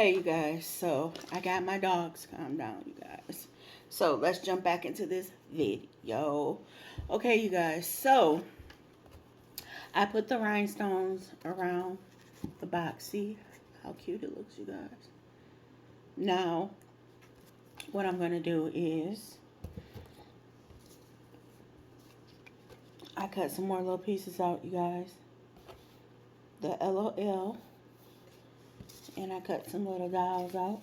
Okay, you guys, so I got my dogs. Calm down, you guys. So let's jump back into this video. Okay, you guys, so I put the rhinestones around the box. See how cute it looks, you guys. Now, what I'm going to do is I cut some more little pieces out, you guys. The LOL. And I cut some little dials out.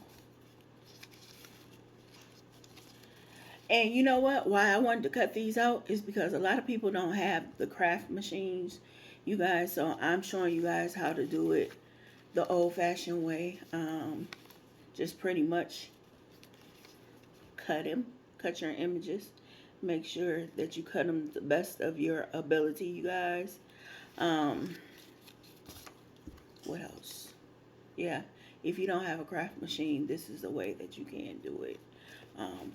And you know what? Why I wanted to cut these out is because a lot of people don't have the craft machines, you guys. So I'm showing you guys how to do it the old-fashioned way. Just pretty much cut your images. Make sure that you cut them the best of your ability, you guys. What else? Yeah, if you don't have a craft machine, this is the way that you can do it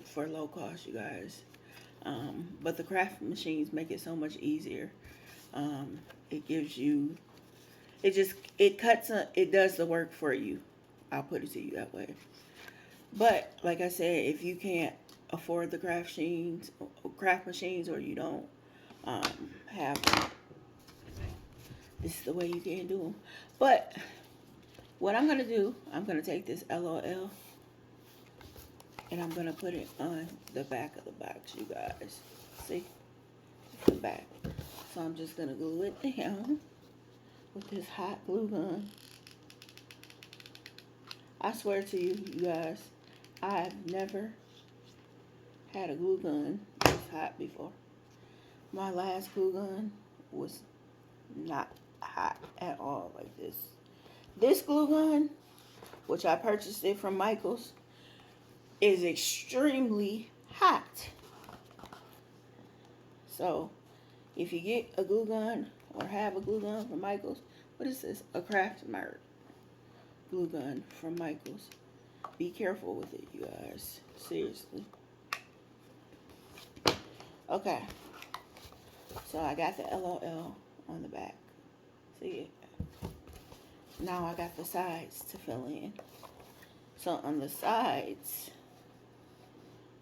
for low cost, you guys. But the craft machines make it so much easier. It gives you, it cuts, it does the work for you. I'll put it to you that way. But like I said, if you can't afford the craft machines, or you don't have them, this is the way you can do them. But what I'm gonna do, I'm gonna take this LOL and I'm gonna put it on the back of the box, you guys. See, the back. So I'm just gonna glue it down with this hot glue gun. I swear to you, you guys, I've never had a glue gun this hot before. My last glue gun was not hot at all like this. This glue gun, which I purchased it from Michael's, is extremely hot. So if you get a glue gun or have a glue gun from Michael's, what is this? A Craft Mart glue gun from Michael's. Be careful with it, you guys. Seriously. Okay. So I got the LOL on the back. See it? Now I got the sides to fill in. So on the sides,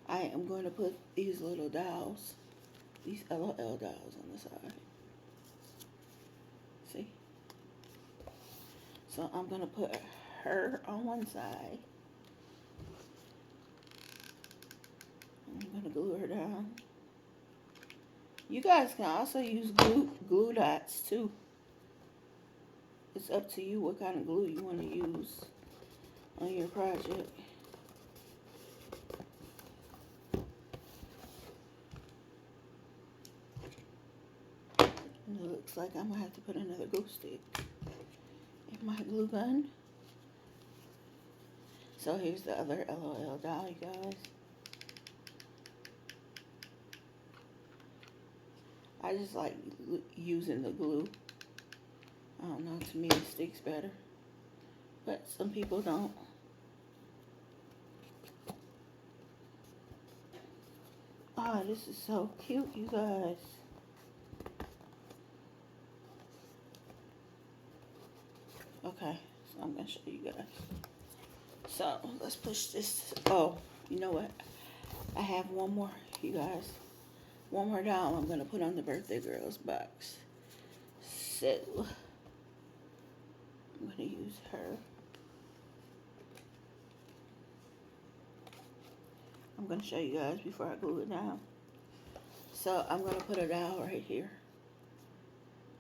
I am going to put these little dowels, these LOL dowels on the side. See? So I'm going to put her on one side. I'm going to glue her down. You guys can also use glue dots too. It's up to you what kind of glue you want to use on your project. And it looks like I'm going to have to put another glue stick in my glue gun. So here's the other LOL doll, you guys. I just like using the glue. I don't know, to me it sticks better. But some people don't. Oh, this is so cute, you guys. Okay, so I'm going to show you guys. So, let's push this. Oh, you know what? I have one more, you guys. One more doll I'm going to put on the birthday girl's box. So, I'm going to use her. I'm going to show you guys before I glue it down. So, I'm going to put a doll right here.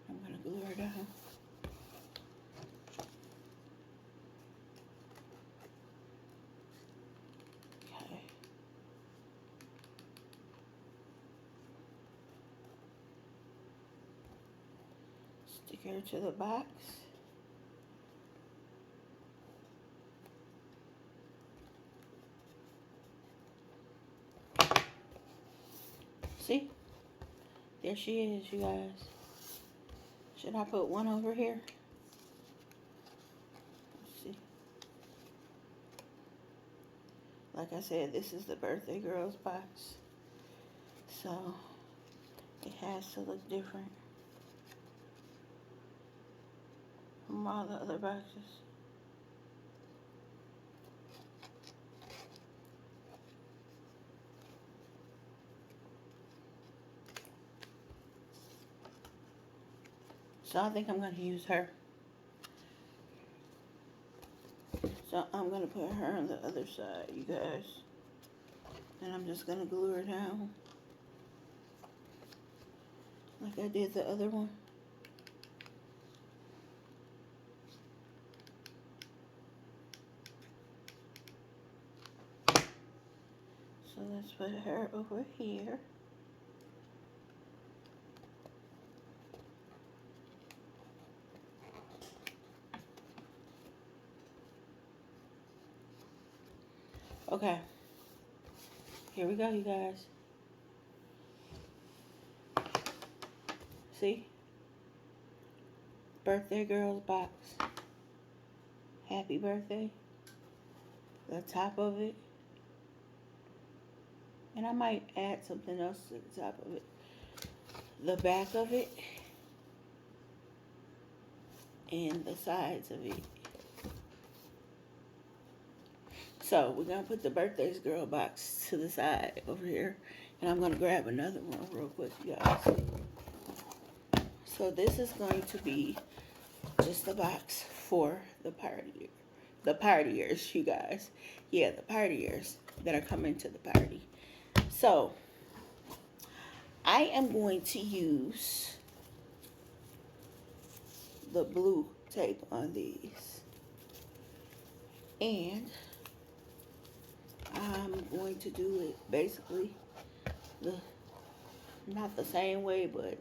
I'm going to glue her down. Okay. Stick her to the box. See? There she is, you guys. Should I put one over here? Let's see. Like I said, this is the birthday girl's box. So, it has to look different from all the other boxes. So I think I'm going to use her. So I'm going to put her on the other side, you guys. And I'm just going to glue her down. Like I did the other one. So let's put her over here. Okay. Here we go, you guys. See? Birthday girl's box. Happy birthday. The top of it. And I might add something else to the top of it. The back of it. And the sides of it. So we're going to put the birthday girl box to the side over here. And I'm going to grab another one real quick, you guys. So this is going to be just a box for the party. The partiers, you guys. Yeah, the partiers that are coming to the party. So I am going to use the blue tape on these. And I'm going to do it basically not the same way, but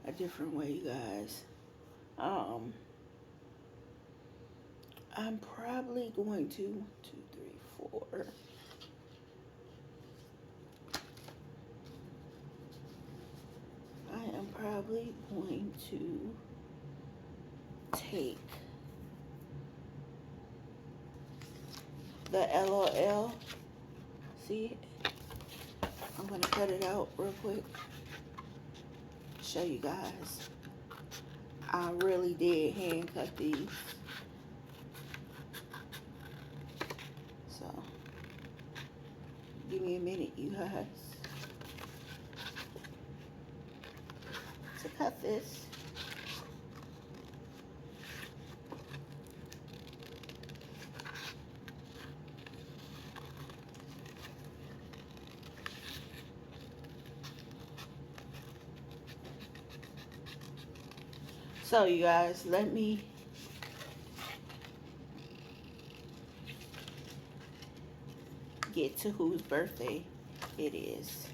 a different way, you guys. I'm probably going to 1, 2, 3, 4. I am probably going to take the LOL. See, I'm going to cut it out real quick. Show you guys. I really did hand cut these. So, give me a minute, you guys, to cut this. So, you guys, let me get to whose birthday it is.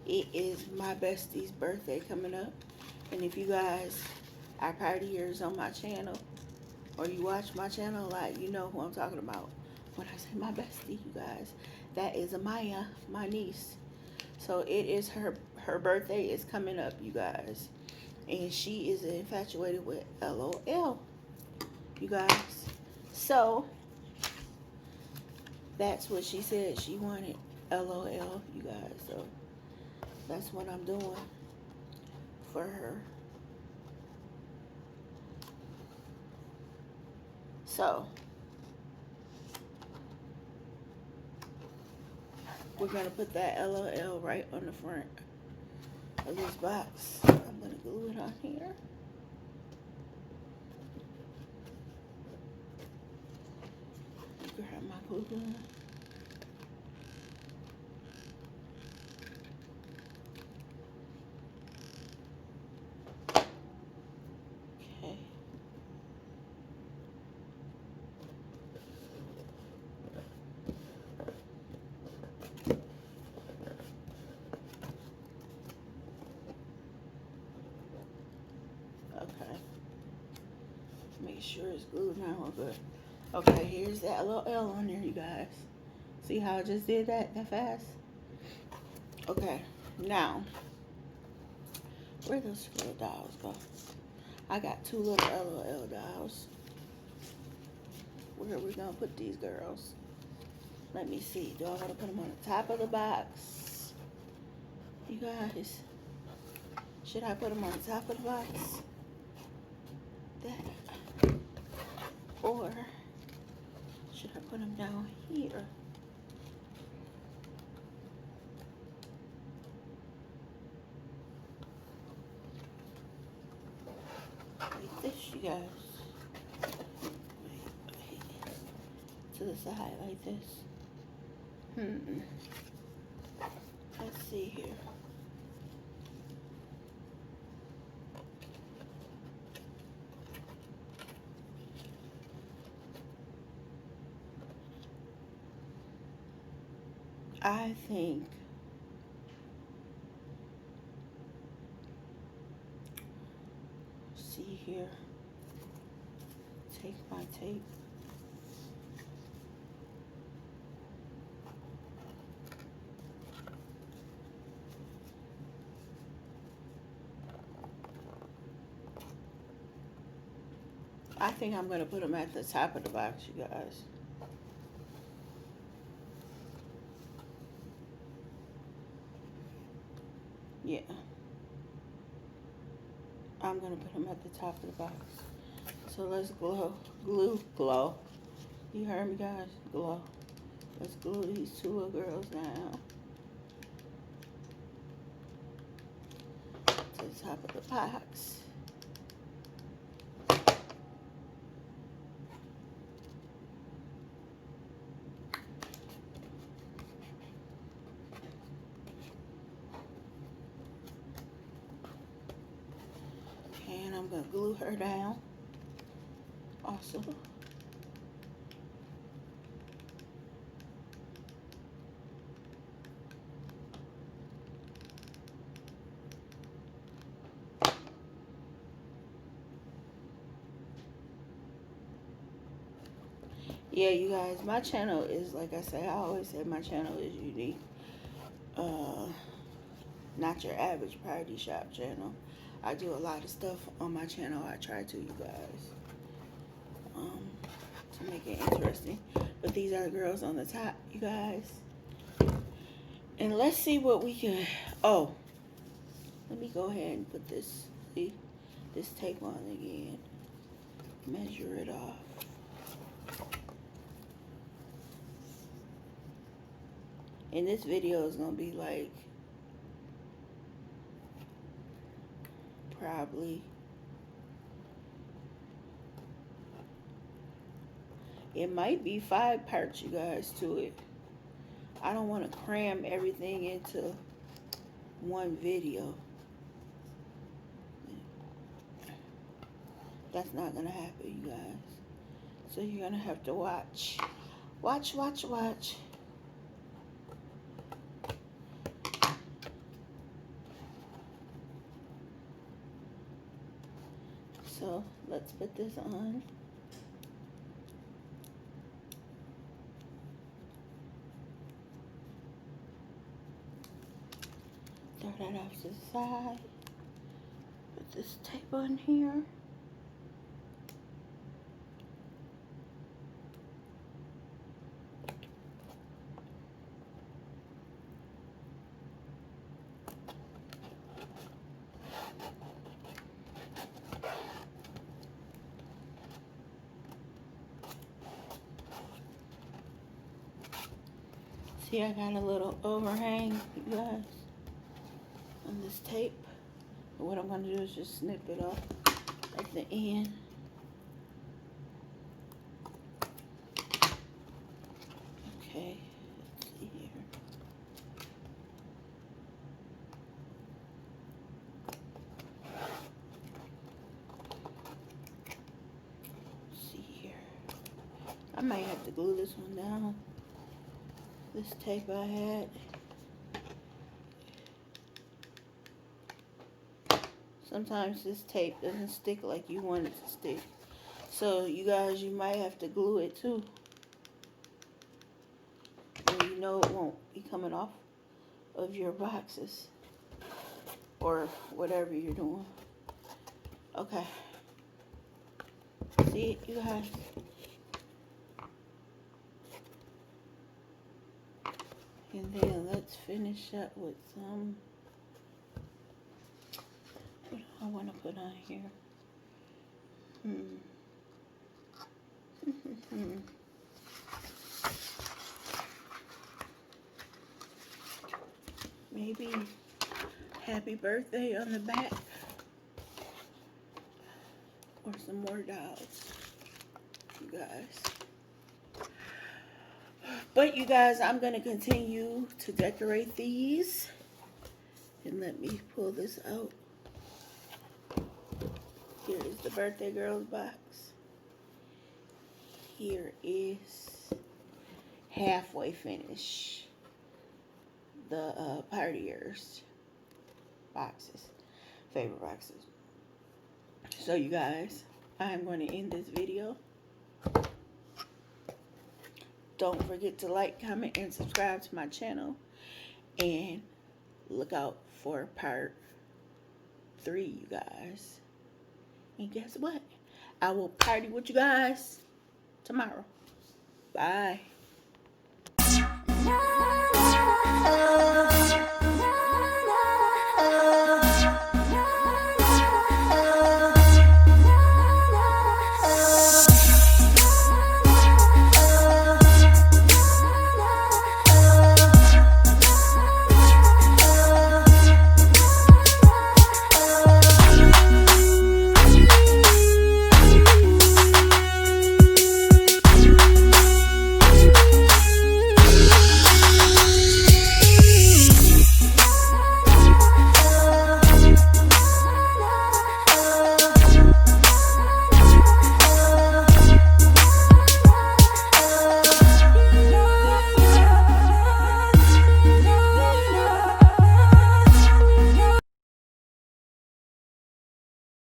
It is my bestie's birthday coming up. And if you guys are partiers on my channel, or you watch my channel a lot, you know who I'm talking about. When I say my bestie, you guys, that is Amaya, my niece. So it is her birthday is coming up, you guys. And she is infatuated with LOL, you guys. So that's what she said. She wanted LOL, you guys. So that's what I'm doing for her. So we're going to put that LOL right on the front of this box. I'm going to glue it on here. Grab my glue gun. Okay. Okay. Make sure it's glued down real good. Okay, here's that LOL on there, you guys. See how I just did that fast? Okay, now, where those little dolls go? I got 2 little LOL dolls. Where are we gonna put these girls? Let me see. Do I want to put them on the top of the box? You guys, should I put them on the top of the box? That. Or should I put them down here? you guys. To the side like this. Let's see here. I think see here. Take my tape. I think I'm going to put them at the top of the box, you guys. Yeah. I'm going to put them at the top of the box. So let's glue. You heard me, guys? Glue. Let's glue these two little girls down to the top of the box. And I'm going to glue her down also. Yeah, you guys, my channel is, like I say, I always say my channel is unique. Not your average party shop channel. I do a lot of stuff on my channel. I try to, you guys, to make it interesting. But these are the girls on the top, you guys. And let's see what we can, oh, let me go ahead and put this, see, this tape on again. Measure it off. And this video is going to be like probably, it might be 5 parts, you guys, to it. I don't want to cram everything into one video. That's not going to happen, you guys. So you're going to have to watch. Watch. So let's put this on. Throw that off to the side. Put this tape on here. See, I got a little overhang, you guys, on this tape. But what I'm going to do is just snip it off at the end. Okay, let's see here. Let's see here. I might have to glue this one down. This tape I had. Sometimes this tape doesn't stick like you want it to stick. So you guys, you might have to glue it too. And you know it won't be coming off of your boxes. Or whatever you're doing. Okay. See it, you guys? And then let's finish up with some, what do I want to put on here? Maybe happy birthday on the back. or some more dolls, you guys. But you guys, I'm going to continue to decorate these. And let me pull this out. Here is the birthday girl's box. Here is halfway finish. The partiers boxes. Favorite boxes. So you guys, I'm going to end this video. Don't forget to like, comment, and subscribe to my channel. And look out for part 3, you guys. And guess what? I will party with you guys tomorrow. Bye.